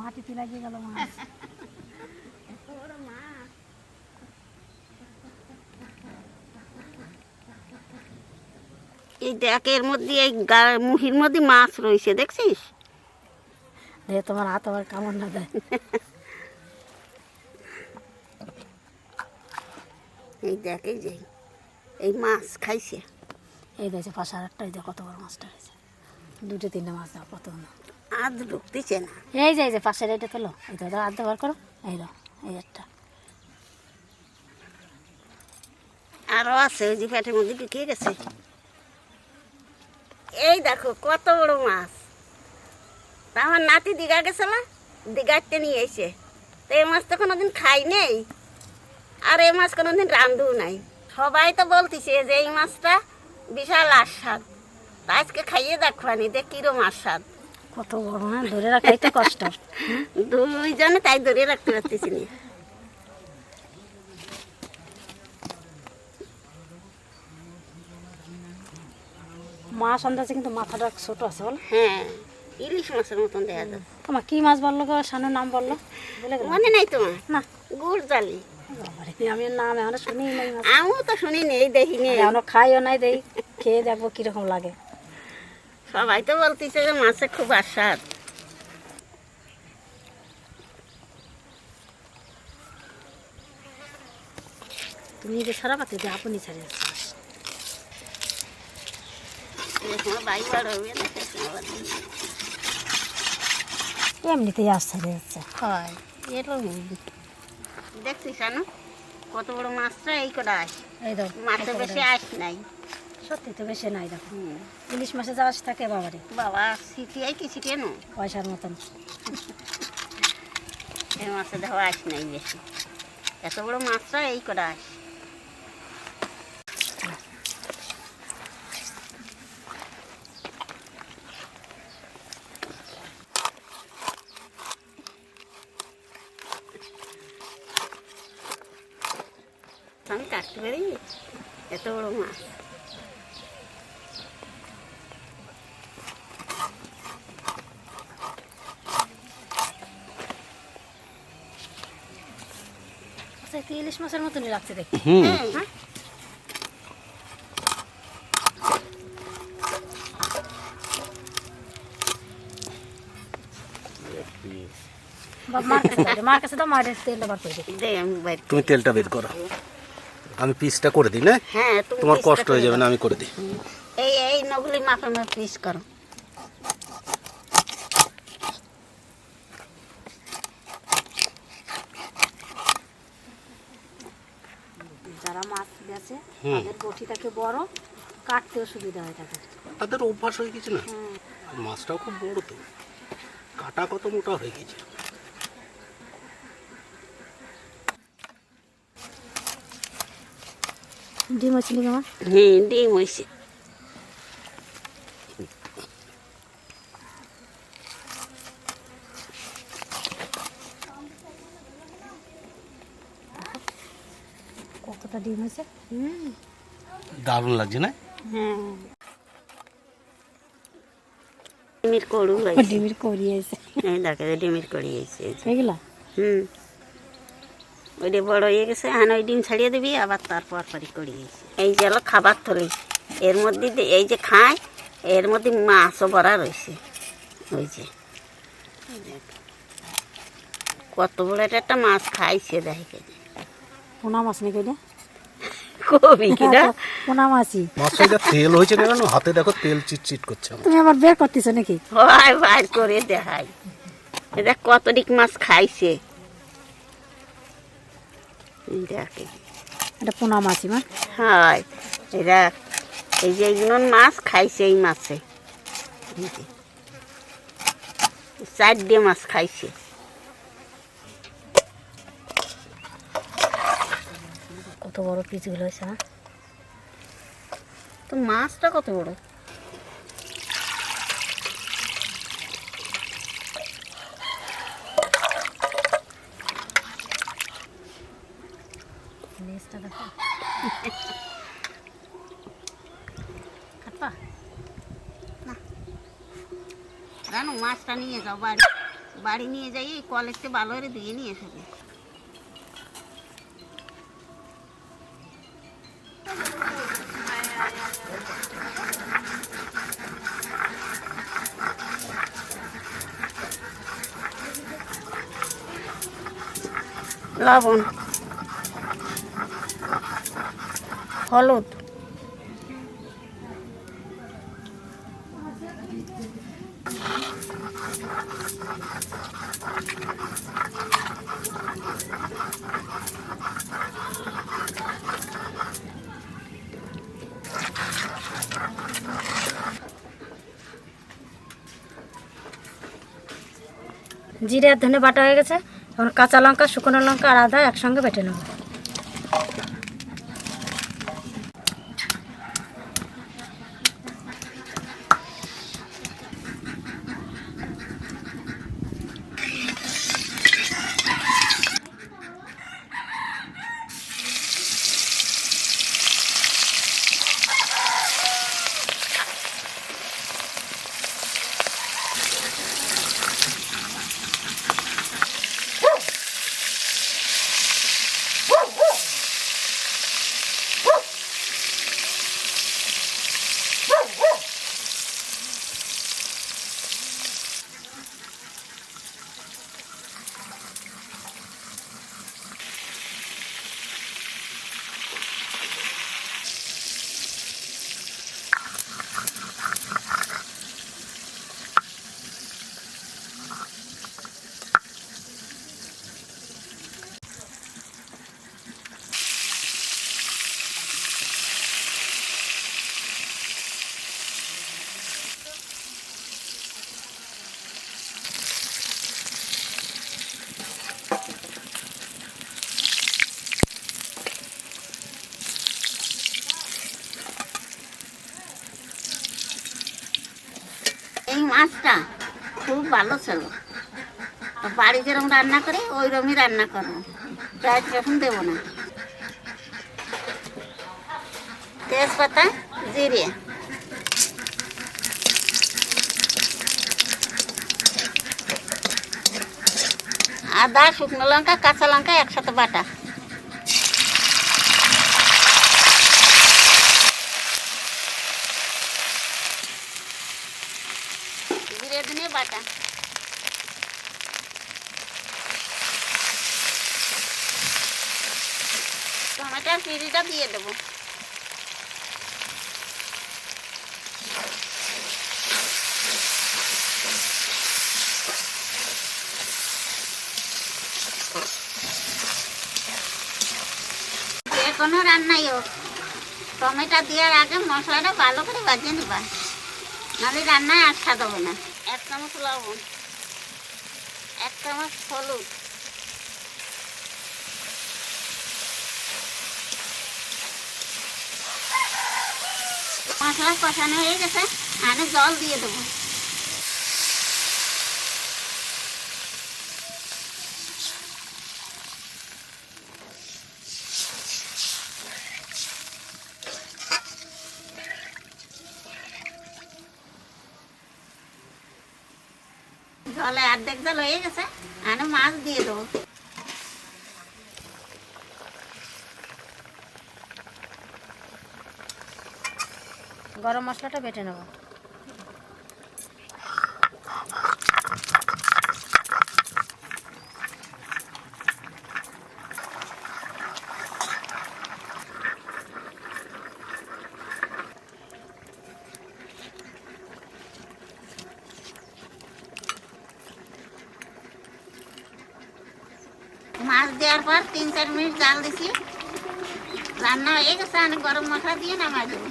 মাটিতে লাগিয়ে গেল মাছ। এই দেখ এর মধ্যে এই মুহির মধ্যে মাছ রয়েছে দেখছিস? তোমার হাত আবার কামড় না দেয়। এই দেখ এই যে এই মাছ খাইছে। এই দেখছে পাশে আর একটা, এই দেখ কত বড় মাছটা হয়েছে। 2-3টা মাছ দাও, কত না আধ ঢুকতেছে না। এই যে এই যে পাশের এটা তোলো, এই তো আধ ব্যবহার করো। এই দাও, এই একটা আরো আছে, ওই যে পেটের মধ্যে ঢুকে গেছে। এই দেখো কত বড় মাছ। তা আমার নাতি দীঘা গেছিল, দীঘাতে নিয়ে এসে, তো এই মাছ তো কোনোদিন খাই নেই, আর এই মাছ কোনোদিন রান্ধু নাই। সবাই তো বলতেছে যে এই মাছটা বিশাল আস্বাদ, আজকে খাইয়ে দেখবানি দেখ কিরম আস্বাদ। কত বড়, হ্যাঁ ধরে রাখাই তো কষ্ট। দুইজনে তাই ধরে রাখতে পারতেছি না। মাছ আন্দাজে কিন্তু মাথাটা ছোট আছে বল। হ্যাঁ ইলিশ মাছের মতন দেখা যায়। তোমার কি মাছ বললো গো? শানুর নাম বললো, বলে গেল মনে নাই তোমার? না, গুড় জালি। আমি নাম এখনো শুনি নাই। আমিও তো শুনি নেই, দেখিনি, এখনো খাইও নাই, দেই খেয়ে দেখবো কিরকম লাগে। সবাই তো বলতেছে যে মাছের খুব আস্বাদ। তুমি যে ছাড়া পাতে যে আপনি ছাড়ে যাচ্ছে। এমনিতেই আস ছাড়ে যাচ্ছে। হয় এরকম দেখছিস জানো কত বড় মাছটা, এই কটা আস। এই দাও, মাছের বেশি আস নাই। সত্যি তো বেশি নাই দেখো। ইলিশ মাছে যা আস থাকে বাবারে, বাবা ছিটিয়াই কি ছিটিয়ে নো পয়সার মতন। এই মাছে দেখো আস নাই বেশি, এত বড় মাছটা এই কটা আস। আমি কাটতে পারি এত বড় মাছ। আচ্ছা ইলিশ মাছের মতনই লাগছে দেখি। হ্যাঁ মার কাছে তো মারের তেলটা বার করে দিই। দে আমি বাইর তুমি তেলটা বের করো, আমি পিসটা করে দিই না। হ্যাঁ তুমি তোমার পিসটা কষ্ট হয়ে করে যাবে দাও। না, আমি করে দিই। এই এই নগুলি মাপে মাপে পিস করো। যারা মাছ গেছে তাদের বটিটাকে বড়, কাটতেও সুবিধা হয় তাদের। তাদের অভ্যাস হয়ে গেছে না, মাছটাও খুব বড় তো, কাটা কত মোটা হয়ে গেছে। ডিম হয়েছিল কেমন? হ্যাঁ ডিম হয়েছে। কতটা ডিম হয়েছে। দারুণ লাগছে না? হ্যাঁ ডিমের কড়ু হয়েছে। ডিমের কড়ি হয়েছে, এই দেখো ডিমের কড়ি হয়েছে। এগুলা ওইটা বড় হয়ে গেছে, এখন ওই ডিম ছাড়িয়ে দিবি, আবার তারপর পরে কড়ি হয়েছে। এই যে হলো খাবার থলি, এর মধ্যে এই যে খায়, এর মধ্যে মাছও ভরা রয়েছে। ওই যে কত বড় একটা মাছ খাইছে দেখে। পোনা মাছ নাকি ওইটা? কবি কিনা পোনা মাছই। মাছের যা তেল হয়েছে না, কেন হাতে দেখো তেল চিটচিট করছে আমার। তুমি আবার বের করতেছো নাকি? হয় বাইর করে দেখাই, এটা কত দিক মাছ খাইছে দেখে। এটা পোনা মাছই মা। হয় এরা এই যে এইগুলো মাছ খাইছে, এই মাছে 4 মাছ খাইছে। কত বড় পিসগুলো হয়েছে না, তো মাছটা কত বড়। লেজটা দেখো। কাটবা জানো মাছটা নিয়ে যাও বাড়ি, বাড়ি নিয়ে যাই এই কলেজে ভালো করে ধুয়ে নিয়ে এসেছি। লবণ, হলুদ, জিরে আর ধনে বাটা হয়ে গেছে। এখন কাঁচা লঙ্কা, শুকনো লঙ্কা আর আদা একসঙ্গে বেটে নেব। এই মাছটা খুব ভালো ছিল, তো বাড়ি যেরকম রান্না করে ওই রকমই রান্না করবো, পেঁয়াজ রসুন দেবো না। তেজপাতা, জিরে, আদা, শুকনো লঙ্কা, কাঁচা লঙ্কা একসাথে বাটা, জিরে ধনে বাটা, টমেটোর পিউরিটা দিয়ে দেবো। যে কোনো রান্নাই হোক টমেটো দেওয়ার আগে মশলাটা ভালো করে বাজিয়ে নিবা, নাহলে রান্নায় আর স্বাদ হবে না। 1 চামচ লবণ, 1 চামচ হলুদ, মশলা কষানো হয়ে গেছে, আমি জল দিয়ে দেবো। জলে অর্ধেক জল হয়ে গেছে, আমি মাছ দিয়ে দেবো। গরম মশলাটা বেটে নেব। মাছ দেওয়ার পর 3-4 মিনিট জাল দিছি, রান্না হয়ে গেছে, আমি গরম মশলা দিয়ে নামাই দেবো।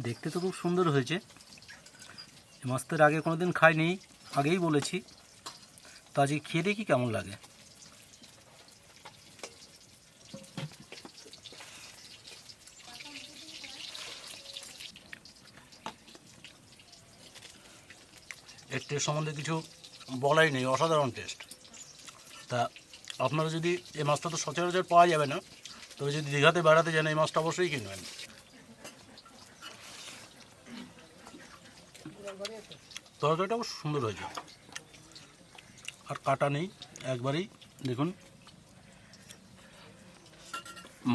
দেখতে তো খুব সুন্দর হয়েছে। এই মাছ তো এর আগে কোনোদিন খাইনি, আগেই বলেছি। তো আজকে খেয়ে দেখি কেমন লাগে। এর টেস্ট সম্বন্ধে কিছু বলাই নেই, অসাধারণ টেস্ট। তা আপনারা যদি এই মাছটা তো সচরাচর পাওয়া যাবে না, তবে যদি দীঘাতে বেড়াতে যান এই মাছটা অবশ্যই কিনবেন। তরকারিটা অবশ্য সুন্দর হয়েছে, আর কাটা নেই একবারেই। দেখুন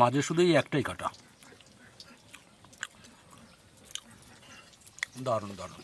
মাঝে শুধু এই একটাই কাটা। দারুণ দারুণ।